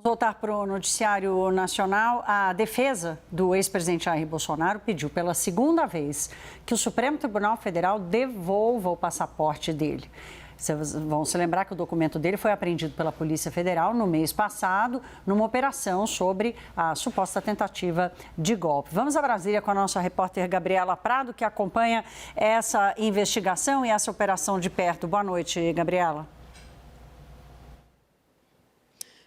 Voltar para o noticiário nacional, a defesa do ex-presidente Jair Bolsonaro pediu pela segunda vez que o Supremo Tribunal Federal devolva o passaporte dele. Vocês vão se lembrar que o documento dele foi apreendido pela Polícia Federal no mês passado, numa operação sobre a suposta tentativa de golpe. Vamos a Brasília com a nossa repórter Gabriela Prado, que acompanha essa investigação e essa operação de perto. Boa noite, Gabriela.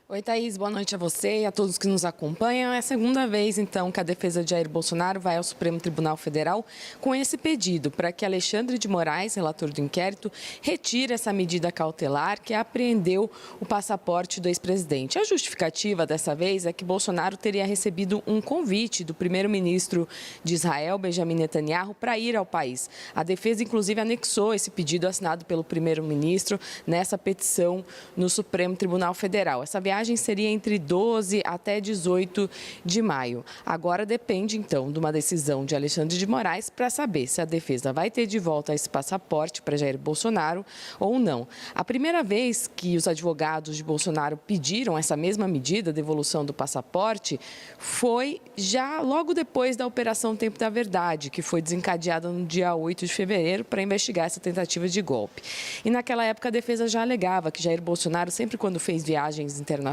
Oi, Thaís. Boa noite a você e a todos que nos acompanham. É a segunda vez, então, que a defesa de Jair Bolsonaro vai ao Supremo Tribunal Federal com esse pedido para que Alexandre de Moraes, relator do inquérito, retire essa medida cautelar que apreendeu o passaporte do ex-presidente. A justificativa dessa vez é que Bolsonaro teria recebido um convite do primeiro-ministro de Israel, Benjamin Netanyahu, para ir ao país. A defesa, inclusive, anexou esse pedido assinado pelo primeiro-ministro nessa petição no Supremo Tribunal Federal. Essa viagem seria entre 12 até 18 de maio. Agora depende, então, de uma decisão de Alexandre de Moraes para saber se a defesa vai ter de volta esse passaporte para Jair Bolsonaro ou não. A primeira vez que os advogados de Bolsonaro pediram essa mesma medida, devolução do passaporte, foi já logo depois da Operação Tempo da Verdade, que foi desencadeada no dia 8 de fevereiro para investigar essa tentativa de golpe. E naquela época a defesa já alegava que Jair Bolsonaro, sempre quando fez viagens internacionais,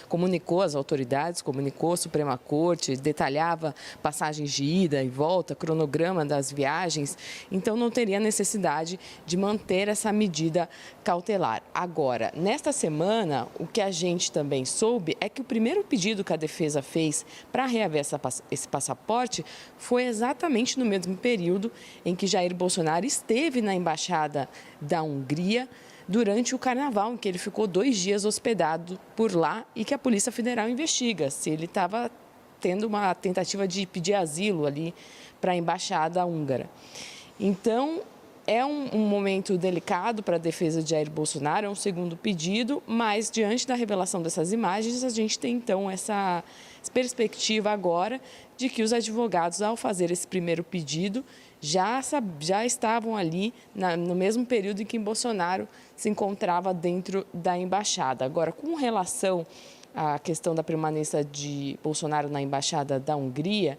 comunicou às autoridades, comunicou à Suprema Corte, detalhava passagens de ida e volta, cronograma das viagens, então não teria necessidade de manter essa medida cautelar. Agora, nesta semana, o que a gente também soube é que o primeiro pedido que a defesa fez para reaver esse passaporte foi exatamente no mesmo período em que Jair Bolsonaro esteve na Embaixada da Hungria durante o carnaval, em que ele ficou 2 dias hospedado por lá e que a Polícia Federal investiga se ele estava tendo uma tentativa de pedir asilo ali para a Embaixada húngara. Então, é um momento delicado para a defesa de Jair Bolsonaro, é um segundo pedido, mas diante da revelação dessas imagens, a gente tem então essa perspectiva agora de que os advogados, ao fazer esse primeiro pedido, já estavam ali no mesmo período em que Bolsonaro se encontrava dentro da embaixada. Agora, com relação à questão da permanência de Bolsonaro na embaixada da Hungria,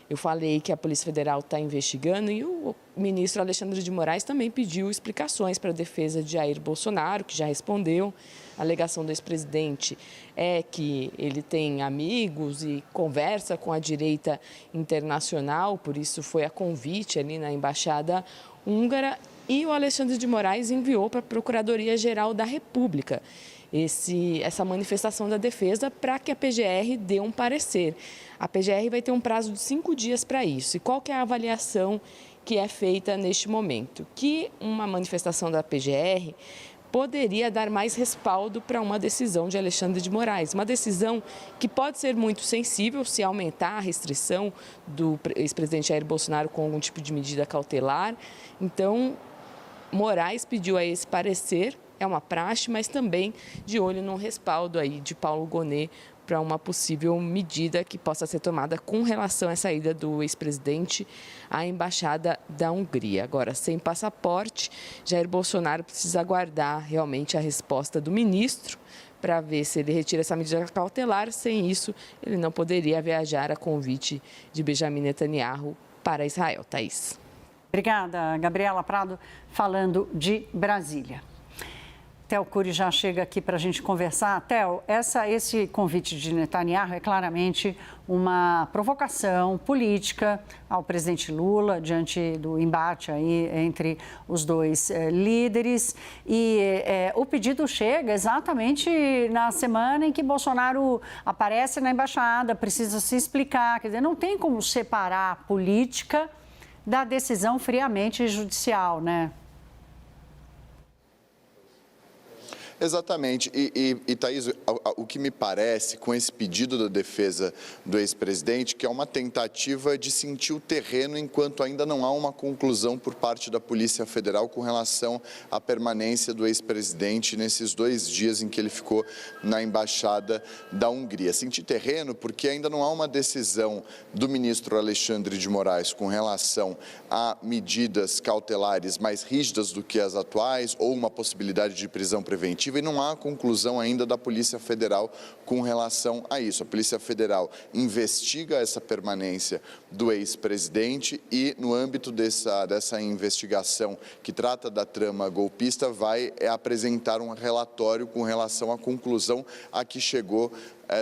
eu falei que a Polícia Federal está investigando e o ministro Alexandre de Moraes também pediu explicações para a defesa de Jair Bolsonaro, que já respondeu. A alegação do ex-presidente é que ele tem amigos e conversa com a direita internacional, por isso foi a convite ali na Embaixada húngara. E o Alexandre de Moraes enviou para a Procuradoria-Geral da República essa manifestação da defesa para que a PGR dê um parecer. A PGR vai ter um prazo de 5 dias para isso. E qual que é a avaliação que é feita neste momento? Que uma manifestação da PGR poderia dar mais respaldo para uma decisão de Alexandre de Moraes. Uma decisão que pode ser muito sensível se aumentar a restrição do ex-presidente Jair Bolsonaro com algum tipo de medida cautelar. Então, Moraes pediu a esse parecer, é uma praxe, mas também de olho no respaldo aí de Paulo Gonet para uma possível medida que possa ser tomada com relação à saída do ex-presidente à Embaixada da Hungria. Agora, sem passaporte, Jair Bolsonaro precisa aguardar realmente a resposta do ministro para ver se ele retira essa medida cautelar. Sem isso, ele não poderia viajar a convite de Benjamin Netanyahu para Israel. Thaís. Obrigada, Gabriela Prado, falando de Brasília. Theo Cury já chega aqui para a gente conversar. Theo, esse convite de Netanyahu é claramente uma provocação política ao presidente Lula diante do embate aí entre os dois líderes. E o pedido chega exatamente na semana em que Bolsonaro aparece na embaixada, precisa se explicar. Quer dizer, não tem como separar a política da decisão friamente judicial, né? Exatamente. E Thaís, o que me parece com esse pedido da defesa do ex-presidente, que é uma tentativa de sentir o terreno enquanto ainda não há uma conclusão por parte da Polícia Federal com relação à permanência do ex-presidente nesses 2 dias em que ele ficou na Embaixada da Hungria. Sentir terreno porque ainda não há uma decisão do ministro Alexandre de Moraes com relação a medidas cautelares mais rígidas do que as atuais ou uma possibilidade de prisão preventiva. tentativa e não há conclusão ainda da Polícia Federal com relação a isso. A Polícia Federal investiga essa permanência do ex-presidente e, no âmbito dessa investigação que trata da trama golpista, vai apresentar um relatório com relação à conclusão a que chegou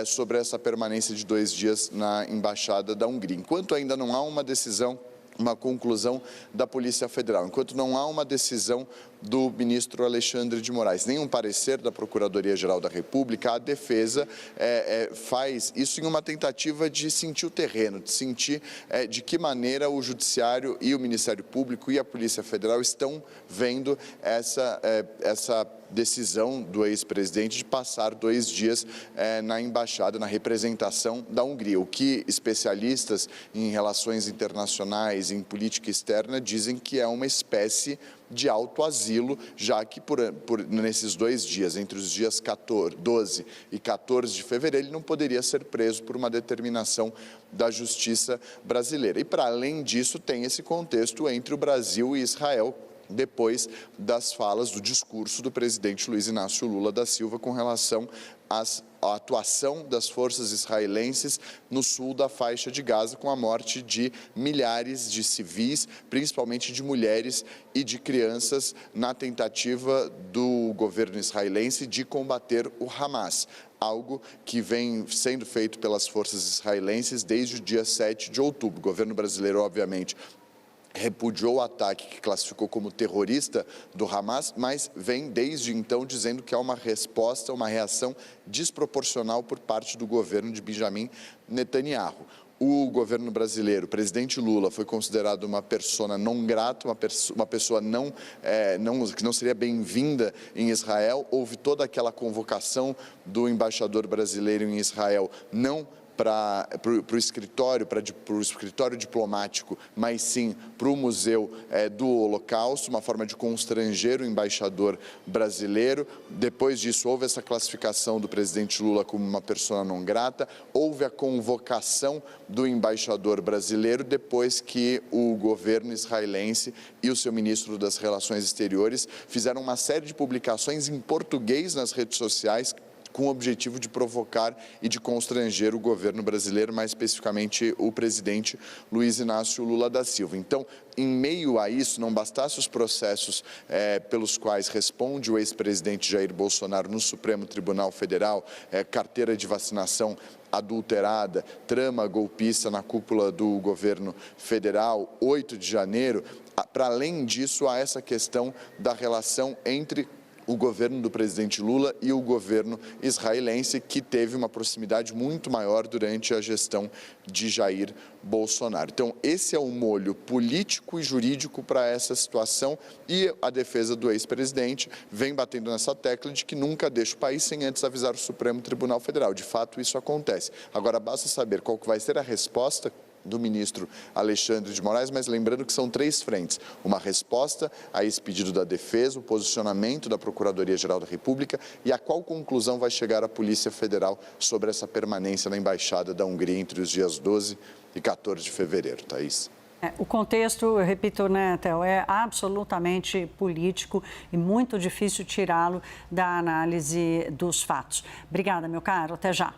sobre essa permanência de 2 dias na Embaixada da Hungria. Enquanto ainda não há uma decisão, uma conclusão da Polícia Federal, enquanto não há uma decisão do ministro Alexandre de Moraes, nem um parecer da Procuradoria-Geral da República, a defesa faz isso em uma tentativa de sentir o terreno, de sentir de que maneira o Judiciário e o Ministério Público e a Polícia Federal estão vendo essa decisão do ex-presidente de passar 2 dias na embaixada, na representação da Hungria. O que especialistas em relações internacionais, em política externa, dizem que é uma espécie de autoasilo, já que nesses 2 dias, entre os dias 12 e 14 de fevereiro, ele não poderia ser preso por uma determinação da Justiça brasileira. E, para além disso, tem esse contexto entre o Brasil e Israel, depois das falas, do discurso do presidente Luiz Inácio Lula da Silva com relação à atuação das forças israelenses no sul da faixa de Gaza, com a morte de milhares de civis, principalmente de mulheres e de crianças, na tentativa do governo israelense de combater o Hamas, algo que vem sendo feito pelas forças israelenses desde o dia 7 de outubro. O governo brasileiro, obviamente, repudiou o ataque que classificou como terrorista do Hamas, mas vem desde então dizendo que há uma resposta, uma reação desproporcional por parte do governo de Benjamin Netanyahu. O governo brasileiro, o presidente Lula, foi considerado uma persona non grata, uma pessoa que não seria bem-vinda em Israel. Houve toda aquela convocação do embaixador brasileiro em Israel, não para o escritório diplomático, mas sim para o Museu do Holocausto, uma forma de constranger o embaixador brasileiro. Depois disso, houve essa classificação do presidente Lula como uma persona não grata, houve a convocação do embaixador brasileiro, depois que o governo israelense e o seu ministro das Relações Exteriores fizeram uma série de publicações em português nas redes sociais, com o objetivo de provocar e de constranger o governo brasileiro, mais especificamente o presidente Luiz Inácio Lula da Silva. Então, em meio a isso, não bastasse os processos pelos quais responde o ex-presidente Jair Bolsonaro no Supremo Tribunal Federal, carteira de vacinação adulterada, trama golpista na cúpula do governo federal, 8 de janeiro, para além disso, há essa questão da relação entre o governo do presidente Lula e o governo israelense, que teve uma proximidade muito maior durante a gestão de Jair Bolsonaro. Então, esse é o molho político e jurídico para essa situação, e a defesa do ex-presidente vem batendo nessa tecla de que nunca deixa o país sem antes avisar o Supremo Tribunal Federal. De fato, isso acontece. Agora, basta saber qual que vai ser a resposta do ministro Alexandre de Moraes, mas lembrando que são 3 frentes: uma resposta a esse pedido da defesa, o posicionamento da Procuradoria-Geral da República e a qual conclusão vai chegar a Polícia Federal sobre essa permanência na Embaixada da Hungria entre os dias 12 e 14 de fevereiro, Thaís. O contexto, eu repito, né, Theo, é absolutamente político e muito difícil tirá-lo da análise dos fatos. Obrigada, meu caro. Até já.